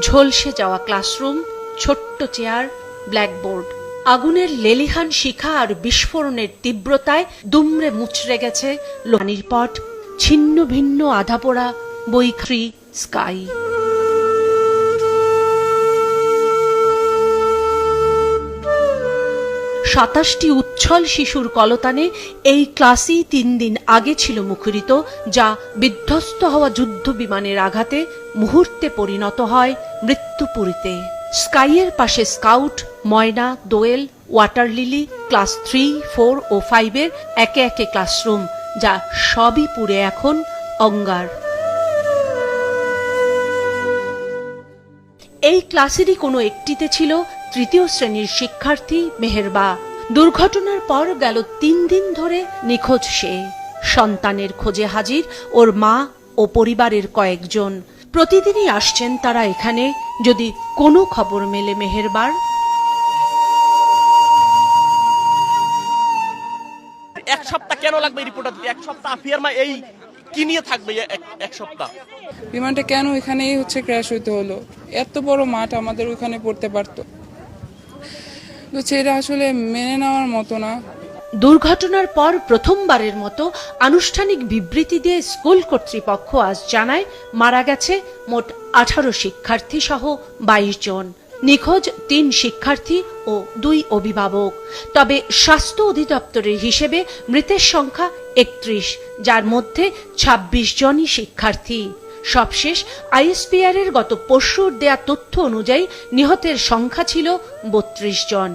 ঝলসে যাওয়া ক্লাসরুম, ছোট্ট চেয়ার, ব্ল্যাকবোর্ড। আগুনের লেলিহান শিখা আর বিস্ফোরণের তীব্রতায় দুমড়ে মুচড়ে গেছে পানির পট, ছিন্ন ভিন্ন আধাপোড়া বৈখারি স্কাই। ২৭টি উচ্ছল শিশুর কলতানে এই ক্লাসই ৩ দিন আগে ছিল মুখরিত, যা বিধ্বস্ত হওয়া যুদ্ধ বিমানের আঘাতে মুহূর্তে পরিণত হয় মৃত্যুপুরীতে। স্কাইয়ের পাশে স্কাউট, ময়না, দোয়েল, ওয়াটার লিলি, ক্লাস 3, 4 ও 5 এর একে একে ক্লাসরুম, যা সবই পুড়ে এখন অঙ্গার। এই ক্লাসেরই কোনো একটিতে ছিল ৩য় শ্রেণীর শিক্ষার্থী মেহেরবা। দুর্ঘটনার পর গেল ৩ দিন ধরে নিখোঁজ সে। সন্তানের খোঁজে হাজির ওর মা ও পরিবারের কয়েকজন। প্রতিদিনই আসছেন তারা এখানে যদি কোনো খবর মেলে মেহেরবার। এক সপ্তাহ কেন লাগবে রিপোর্টার দিতে? এক সপ্তাহ আফিয়ার মা এই কি নিয়ে থাকবে এক সপ্তাহ? বিমানটা কেন এখানেই ক্র্যাশ হইতে হলো? এত বড় মাঠ আমাদের ওইখানে পড়তে পারতো। তো সেটা আসলে মেনে নেওয়ার মতো না। দুর্ঘটনার পর প্রথমবারের মতো আনুষ্ঠানিক বিবৃতি দিয়ে স্কুল কর্তৃপক্ষ আজ জানায় মারা গেছে মোট 18 শিক্ষার্থী সহ 22 জন। নিখোঁজ 3 শিক্ষার্থী ও 2 অভিভাবক। তবে স্বাস্থ্য অধিদপ্তরের হিসেবে মৃতের সংখ্যা 31, যার মধ্যে 26 জনই শিক্ষার্থী। সবশেষ আইএসপিআর এর গত পরশুর দেয়া তথ্য অনুযায়ী নিহতের সংখ্যা ছিল 32 জন।